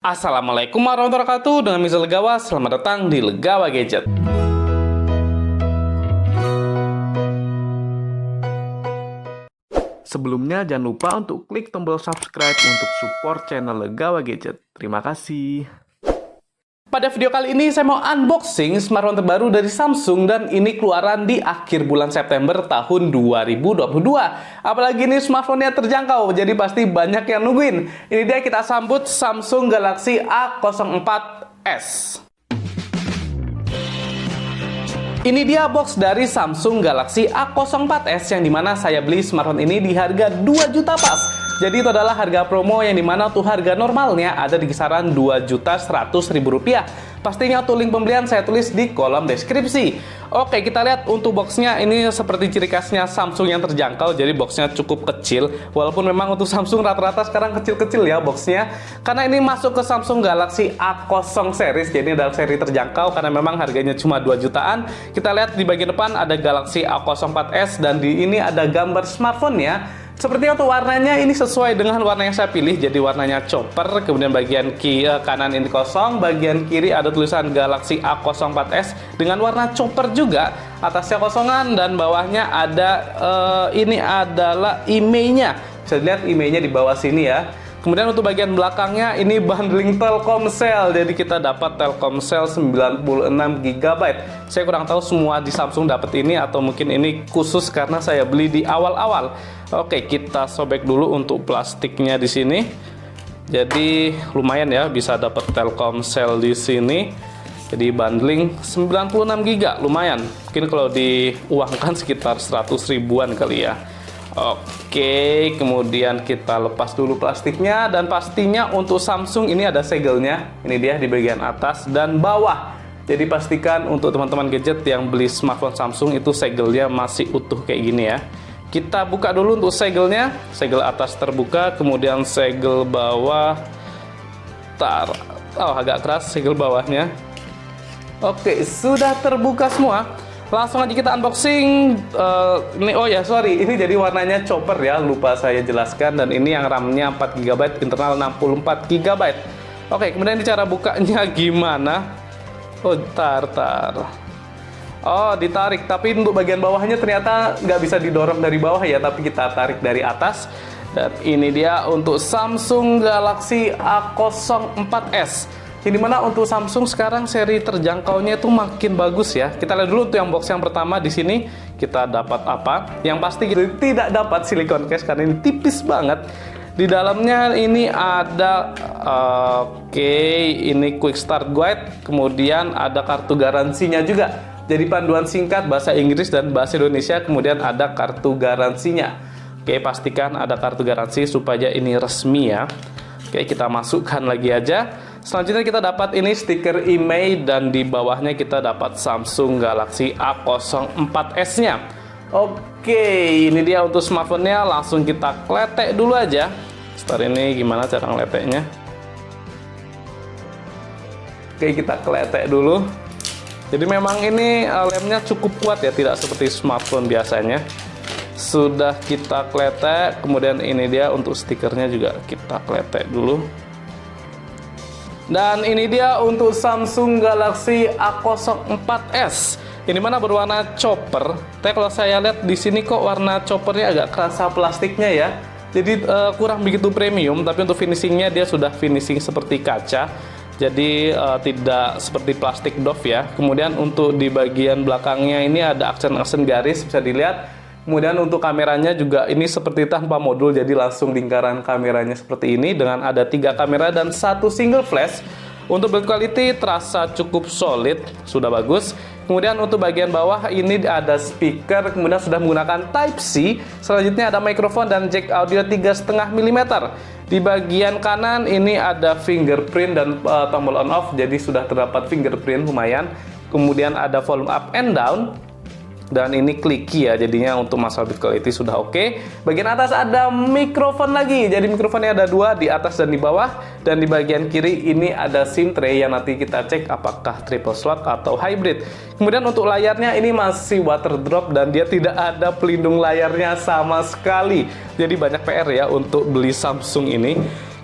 Assalamualaikum warahmatullahi wabarakatuh. Dengan Misal Legawa, selamat datang di Legawa Gadget. Sebelumnya jangan lupa untuk klik tombol subscribe untuk support channel Legawa Gadget. Terima kasih. Pada video kali ini saya mau unboxing smartphone terbaru dari Samsung dan ini keluaran di akhir bulan September tahun 2022. Apalagi ini smartphone-nya terjangkau, jadi pasti banyak yang nungguin. Ini dia, kita sambut Samsung Galaxy A04s. Ini dia box dari Samsung Galaxy A04s yang dimana saya beli smartphone ini di harga 2 juta pas. Jadi itu adalah harga promo yang dimana tuh harga normalnya ada di kisaran Rp2.100.000. Pastinya tuh link pembelian saya tulis di kolom deskripsi. Oke, kita lihat untuk boxnya. Ini seperti ciri khasnya Samsung yang terjangkau, jadi boxnya cukup kecil. Walaupun memang untuk Samsung rata-rata sekarang kecil-kecil ya boxnya. Karena ini masuk ke Samsung Galaxy A0 series, jadi adalah seri terjangkau karena memang harganya cuma 2 jutaan. Kita lihat di bagian depan ada Galaxy A04s dan di ini ada gambar smartphone-nya. Sepertinya untuk warnanya ini sesuai dengan warna yang saya pilih, jadi warnanya chopper, kemudian bagian kanan ini kosong, bagian kiri ada tulisan Galaxy A04s dengan warna chopper juga, atasnya kosongan dan bawahnya ada ini adalah IMEI-nya, bisa dilihat IMEI-nya di bawah sini ya. Kemudian untuk bagian belakangnya ini bundling Telkomsel, jadi kita dapat Telkomsel 96 GB. Saya kurang tahu semua di Samsung dapat ini atau mungkin ini khusus karena saya beli di awal-awal. Oke, kita sobek dulu untuk plastiknya di sini. Jadi lumayan ya, bisa dapat Telkomsel di sini. Jadi bundling 96 GB, lumayan. Mungkin kalau diuangkan sekitar 100 ribuan kali ya. Oke, kemudian kita lepas dulu plastiknya dan pastinya untuk Samsung ini ada segelnya. Ini dia di bagian atas dan bawah. Jadi pastikan untuk teman-teman gadget yang beli smartphone Samsung itu segelnya masih utuh kayak gini ya. Kita buka dulu untuk segelnya. Segel atas terbuka, kemudian segel bawah agak keras segel bawahnya. Oke, sudah terbuka semua. Langsung aja kita unboxing. Ini jadi warnanya chopper ya, lupa saya jelaskan. Dan ini yang RAM-nya 4 GB, internal 64 GB. Oke, kemudian cara bukanya gimana? Ditarik, tapi untuk bagian bawahnya ternyata nggak bisa didorong dari bawah ya, tapi kita tarik dari atas. Dan ini dia untuk Samsung Galaxy A04s. Yang dimana untuk Samsung sekarang seri terjangkaunya itu makin bagus ya. Kita lihat dulu untuk yang box yang pertama di sini kita dapat apa? Yang pasti kita tidak dapat silicone case karena ini tipis banget. Di dalamnya ini ada ini quick start guide, kemudian ada kartu garansinya juga. Jadi panduan singkat bahasa Inggris dan bahasa Indonesia, kemudian ada kartu garansinya. Oke, pastikan ada kartu garansi supaya ini resmi ya. Oke, kita masukkan lagi aja. Selanjutnya kita dapat ini stiker IMEI dan di bawahnya kita dapat Samsung Galaxy A04s-nya. Oke, ini dia untuk smartphone-nya. Langsung kita kletek dulu aja. Setelah ini gimana cara ngeleteknya? Oke, kita kletek dulu. Jadi memang ini lemnya cukup kuat ya, tidak seperti smartphone biasanya. Sudah kita kletek, kemudian ini dia untuk stikernya juga kita kletek dulu. Dan ini dia untuk Samsung Galaxy A04s. Ini mana berwarna chopper. Tapi kalau saya lihat di sini kok warna choppernya agak kerasa plastiknya ya. Jadi kurang begitu premium, tapi untuk finishingnya dia sudah finishing seperti kaca. Jadi tidak seperti plastik doff ya. Kemudian untuk di bagian belakangnya ini ada aksen-aksen garis bisa dilihat. Kemudian untuk kameranya juga ini seperti tanpa modul, jadi langsung lingkaran kameranya seperti ini dengan ada 3 kamera dan 1 single flash. Untuk build quality terasa cukup solid, sudah bagus. Kemudian untuk bagian bawah ini ada speaker, kemudian sudah menggunakan Type-C. Selanjutnya ada mikrofon dan jack audio 3,5 mm. Di bagian kanan ini ada fingerprint dan tombol on off, jadi sudah terdapat fingerprint lumayan. Kemudian ada volume up and down. Dan ini clicky ya, jadinya untuk masalah build quality sudah oke. Bagian atas ada mikrofon lagi, jadi mikrofonnya ada 2 di atas dan di bawah. Dan di bagian kiri ini ada SIM tray yang nanti kita cek apakah triple slot atau hybrid. Kemudian untuk layarnya ini masih water drop dan dia tidak ada pelindung layarnya sama sekali. Jadi banyak PR ya untuk beli Samsung ini.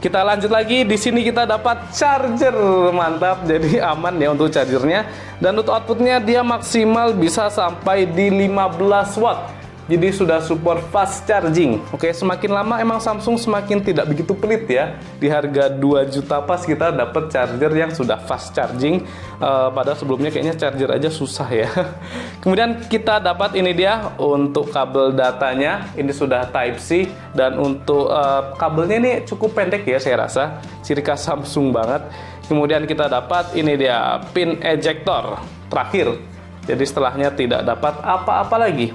Kita lanjut lagi, di sini kita dapat charger, mantap, jadi aman ya untuk chargernya. Dan untuk outputnya dia maksimal bisa sampai di 15 watt. Jadi sudah support fast charging. Oke, semakin lama emang Samsung semakin tidak begitu pelit ya. Di harga 2 juta pas kita dapat charger yang sudah fast charging. Padahal sebelumnya kayaknya charger aja susah ya. Kemudian kita dapat ini dia untuk kabel datanya. Ini sudah Type-C. Dan untuk kabelnya ini cukup pendek ya saya rasa. Ciri khas Samsung banget. Kemudian kita dapat ini dia pin ejector terakhir. Jadi setelahnya tidak dapat apa-apa lagi.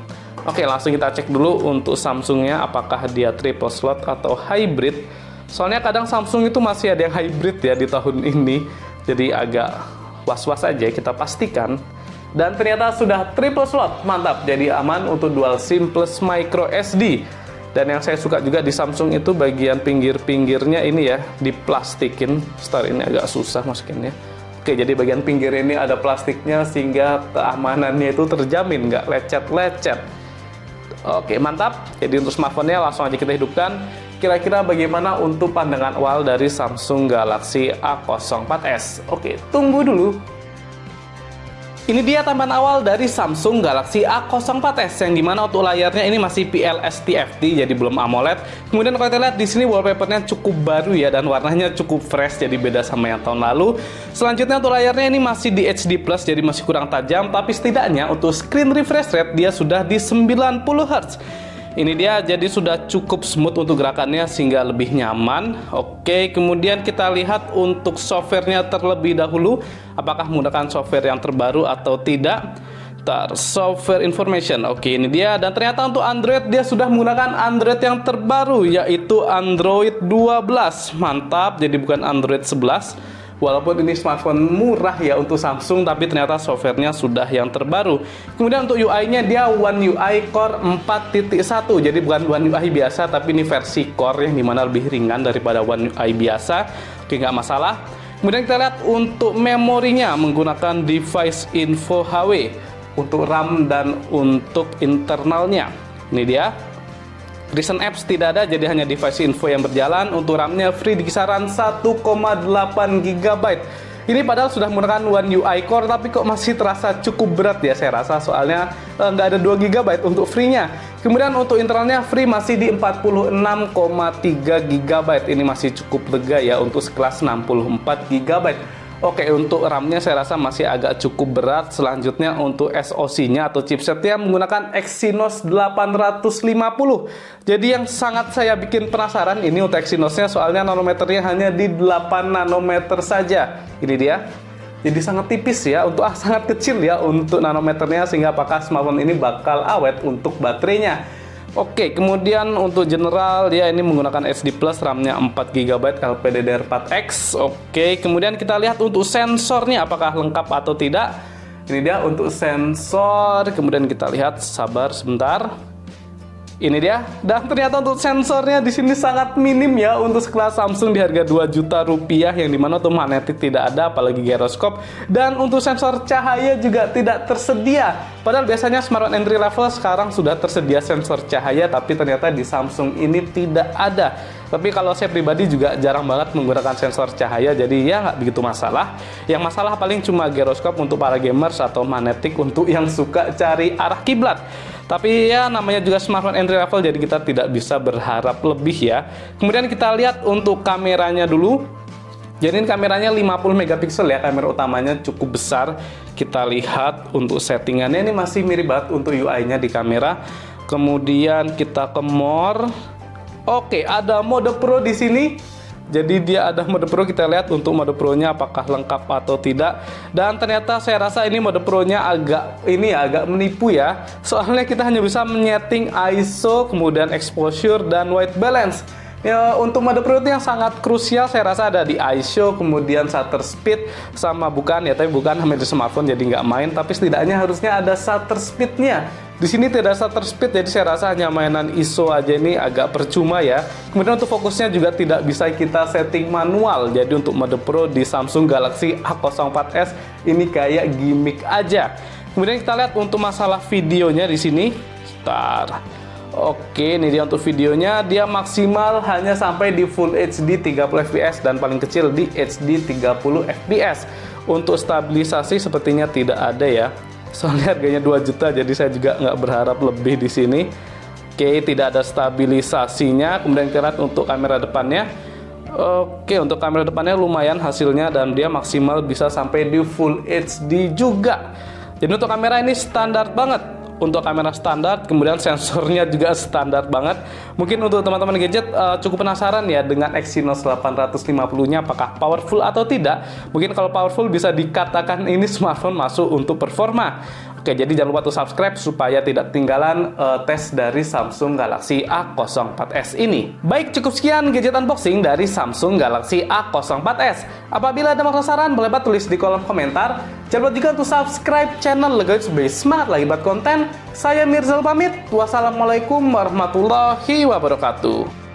Oke, langsung kita cek dulu untuk Samsungnya apakah dia triple slot atau hybrid. Soalnya kadang Samsung itu masih ada yang hybrid ya di tahun ini. Jadi agak was-was aja, kita pastikan. Dan ternyata sudah triple slot, mantap. Jadi aman untuk dual SIM plus micro SD. Dan yang saya suka juga di Samsung itu bagian pinggir-pinggirnya ini ya, diplastikin. Star ini agak susah masukinnya. Oke, jadi bagian pinggir ini ada plastiknya sehingga keamanannya itu terjamin, nggak lecet-lecet. Oke, mantap. Jadi untuk smartphone-nya langsung aja kita hidupkan. Kira-kira bagaimana untuk pandangan awal dari Samsung Galaxy A04s? Oke, tunggu dulu. Ini dia tampilan awal dari Samsung Galaxy A04s yang dimana untuk layarnya ini masih PLS TFT, jadi belum AMOLED. Kemudian kalau kita lihat di sini wallpapernya cukup baru ya dan warnanya cukup fresh, jadi beda sama yang tahun lalu. Selanjutnya untuk layarnya ini masih di HD+, jadi masih kurang tajam, tapi setidaknya untuk screen refresh rate dia sudah di 90 Hz. Ini dia, jadi sudah cukup smooth untuk gerakannya sehingga lebih nyaman. Oke, kemudian kita lihat untuk softwarenya terlebih dahulu. Apakah menggunakan software yang terbaru atau tidak? Software information. Oke, ini dia. Dan ternyata untuk Android dia sudah menggunakan Android yang terbaru, yaitu Android 12. Mantap, jadi bukan Android 11. Walaupun ini smartphone murah ya untuk Samsung, tapi ternyata softwarenya sudah yang terbaru. Kemudian untuk UI-nya dia One UI Core 4.1. Jadi bukan One UI biasa, tapi ini versi Core yang dimana lebih ringan daripada One UI biasa. Oke, nggak masalah. Kemudian kita lihat untuk memorinya menggunakan device info HW. Untuk RAM dan untuk internalnya. Ini dia. Recent apps tidak ada, jadi hanya device info yang berjalan. Untuk RAM-nya free di kisaran 1,8 GB. Ini padahal sudah menggunakan One UI Core, tapi kok masih terasa cukup berat ya saya rasa, soalnya nggak ada 2 GB untuk free-nya. Kemudian untuk internalnya free masih di 46,3 GB. Ini masih cukup lega ya untuk sekelas 64 GB. Oke, untuk RAM-nya saya rasa masih agak cukup berat. Selanjutnya untuk SoC-nya atau chipsetnya menggunakan Exynos 850. Jadi yang sangat saya bikin penasaran ini untuk Exynos-nya, soalnya nanometernya hanya di 8 nanometer saja. Ini dia. Jadi sangat tipis ya, untuk sangat kecil ya untuk nanometernya, sehingga apakah smartphone ini bakal awet untuk baterainya. Oke, kemudian untuk general dia ini menggunakan SD+, RAM-nya 4 GB, LPDDR4X. Oke, kemudian kita lihat untuk sensornya apakah lengkap atau tidak. Ini dia untuk sensor, kemudian kita lihat, sabar sebentar. Ini dia, dan ternyata untuk sensornya di sini sangat minim ya untuk sekelas Samsung di harga 2 juta rupiah, yang dimana untuk magnetik tidak ada, apalagi gyroskop, dan untuk sensor cahaya juga tidak tersedia. Padahal biasanya smartphone entry level sekarang sudah tersedia sensor cahaya, tapi ternyata di Samsung ini tidak ada. Tapi kalau saya pribadi juga jarang banget menggunakan sensor cahaya, jadi ya nggak begitu masalah. Yang masalah paling cuma gyroskop untuk para gamers atau magnetik untuk yang suka cari arah kiblat. Tapi ya namanya juga smartphone entry level, jadi kita tidak bisa berharap lebih ya. Kemudian kita lihat untuk kameranya dulu. Jadi kameranya 50 megapiksel ya, kamera utamanya cukup besar. Kita lihat untuk settingannya ini masih mirip banget untuk UI-nya di kamera. Kemudian kita ke more. Oke, ada mode Pro di sini. Jadi dia ada mode Pro, kita lihat untuk mode Pro-nya apakah lengkap atau tidak. Dan ternyata saya rasa ini mode Pro-nya agak menipu ya. Soalnya kita hanya bisa menyeting ISO, kemudian exposure dan white balance. Ya, untuk mode Pro itu yang sangat krusial saya rasa ada di ISO, kemudian shutter speed, sama bukan ya, tapi bukan hanya di smartphone jadi nggak main, tapi setidaknya harusnya ada shutter speed-nya. Di sini tidak ada shutter speed, jadi saya rasa hanya mainan ISO aja ini agak percuma ya. Kemudian untuk fokusnya juga tidak bisa kita setting manual. Jadi untuk mode Pro di Samsung Galaxy A04s ini kayak gimmick aja. Kemudian kita lihat untuk masalah videonya di sini. Bentar. Oke, ini dia untuk videonya. Dia maksimal hanya sampai di Full HD 30 fps dan paling kecil di HD 30 fps. Untuk stabilisasi sepertinya tidak ada ya. Soalnya harganya 2 juta, jadi saya juga nggak berharap lebih di sini. Oke, tidak ada stabilisasinya. Kemudian kita lihat untuk kamera depannya. Oke, untuk kamera depannya lumayan hasilnya dan dia maksimal bisa sampai di Full HD juga. Jadi untuk kamera ini standar banget. Untuk kamera standar, kemudian sensornya juga standar banget. Mungkin untuk teman-teman gadget cukup penasaran ya dengan Exynos 850-nya apakah powerful atau tidak. Mungkin kalau powerful bisa dikatakan ini smartphone masuk untuk performa. Oke, jadi jangan lupa untuk subscribe supaya tidak ketinggalan tes dari Samsung Galaxy A04s ini. Baik, cukup sekian gadget unboxing dari Samsung Galaxy A04s. Apabila ada penasaran, boleh banget tulis di kolom komentar. Jangan lupa juga untuk subscribe channel Legawid supaya semangat lagi buat konten. Saya Mirzal pamit. Wassalamualaikum warahmatullahi wabarakatuh.